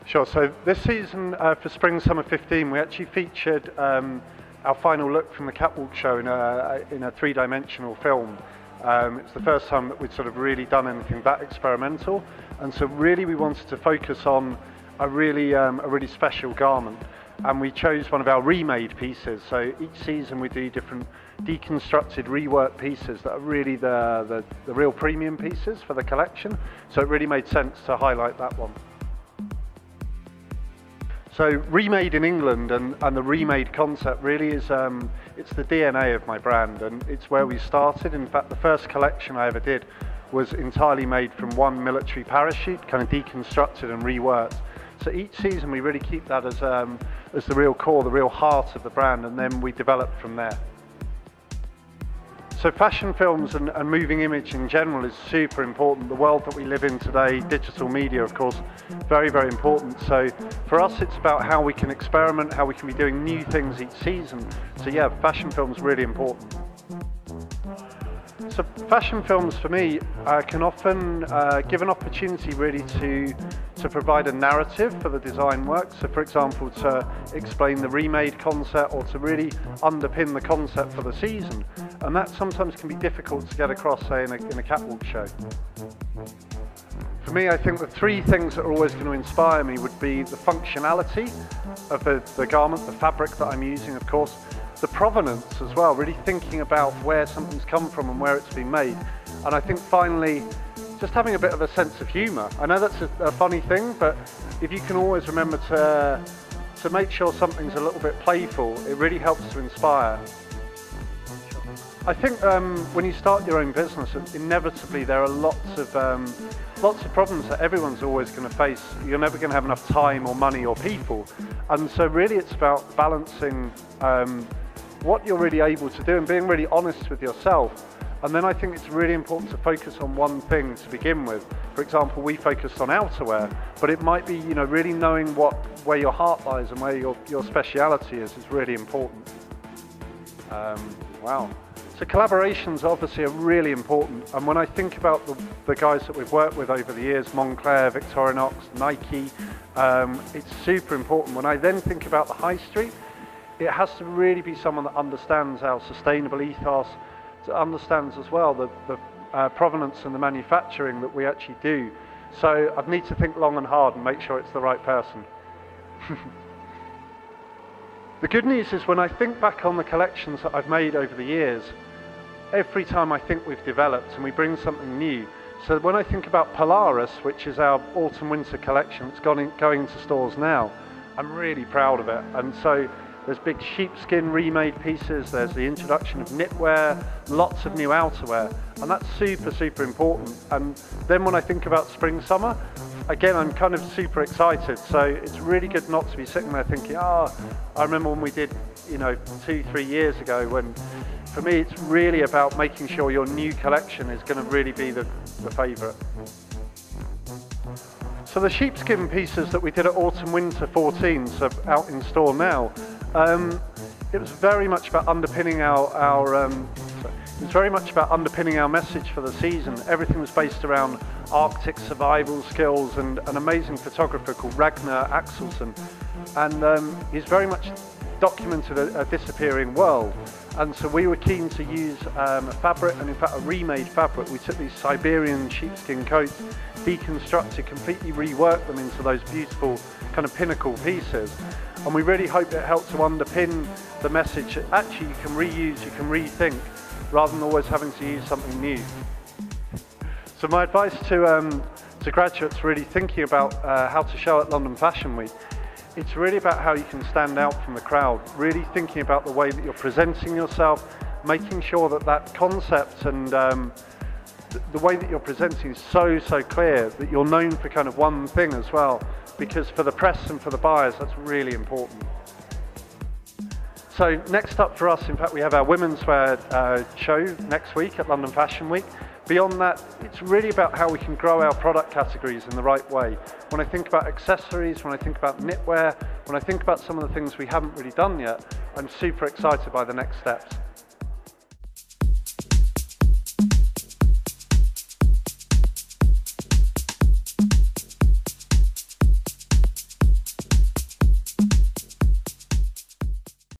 Sure, so this season for Spring Summer 15 we actually featured our final look from the catwalk show in a three-dimensional film. It's the first time that we'd sort of really done anything that experimental, and so really we wanted to focus on a really special garment, and we chose one of our remade pieces. So each season we do different deconstructed, reworked pieces that are really the real premium pieces for the collection, so it really made sense to highlight that one. So remade in England and the remade concept really is, it's the DNA of my brand, and it's where we started. In fact, the first collection I ever did was entirely made from one military parachute, kind of deconstructed and reworked. So each season we really keep that as the real core, the real heart of the brand, and then we develop from there. So fashion films and moving image in general is super important. The world that we live in today, digital media of course, very, very important. So for us it's about how we can experiment, how we can be doing new things each season. So yeah, fashion films really important. So fashion films for me can often give an opportunity really to provide a narrative for the design work. So for example, to explain the remade concept or to really underpin the concept for the season. And that sometimes can be difficult to get across, say, in a catwalk show. For me, I think the three things that are always going to inspire me would be the functionality of the garment, the fabric that I'm using, of course, the provenance as well, really thinking about where something's come from and where it's been made. And I think finally, just having a bit of a sense of humour. I know that's a funny thing, but if you can always remember to make sure something's a little bit playful, it really helps to inspire. I think when you start your own business, inevitably there are lots of problems that everyone's always going to face. You're never going to have enough time or money or people, and so really it's about balancing what you're really able to do and being really honest with yourself. And then I think it's really important to focus on one thing to begin with. For example, we focused on outerwear, but it might be, really knowing where your heart lies and where your speciality is really important. Wow. So collaborations obviously are really important, and when I think about the guys that we've worked with over the years, Moncler, Victorinox, Nike, it's super important. When I then think about the high street, it has to really be someone that understands our sustainable ethos, that understands as well the provenance and the manufacturing that we actually do. So I need to think long and hard and make sure it's the right person. The good news is when I think back on the collections that I've made over the years, every time I think we've developed and we bring something new. So when I think about Polaris, which is our autumn-winter collection, it's going into stores now, I'm really proud of it. And so there's big sheepskin remade pieces, there's the introduction of knitwear, lots of new outerwear, and that's super, super important. And then when I think about spring, summer, again, I'm kind of super excited. So it's really good not to be sitting there thinking, I remember when we did, 2-3 years ago, when for me it's really about making sure your new collection is going to really be the favourite. So the sheepskin pieces that we did at Autumn Winter 14, so out in store now, it was very much about underpinning our message for the season. Everything was based around Arctic survival skills and an amazing photographer called Ragnar Axelsson, and he's very much documented a disappearing world. And so we were keen to use a fabric, and in fact a remade fabric. We took these Siberian sheepskin coats, deconstructed, completely reworked them into those beautiful kind of pinnacle pieces. And we really hope it helped to underpin the message that actually you can reuse, you can rethink, rather than always having to use something new. So my advice to graduates really thinking about how to show at London Fashion Week, it's really about how you can stand out from the crowd, really thinking about the way that you're presenting yourself, making sure that concept and the way that you're presenting is so clear, that you're known for kind of one thing as well, because for the press and for the buyers, that's really important. So next up for us, in fact, we have our women's wear show next week at London Fashion Week. Beyond that, it's really about how we can grow our product categories in the right way. When I think about accessories, when I think about knitwear, when I think about some of the things we haven't really done yet, I'm super excited by the next steps.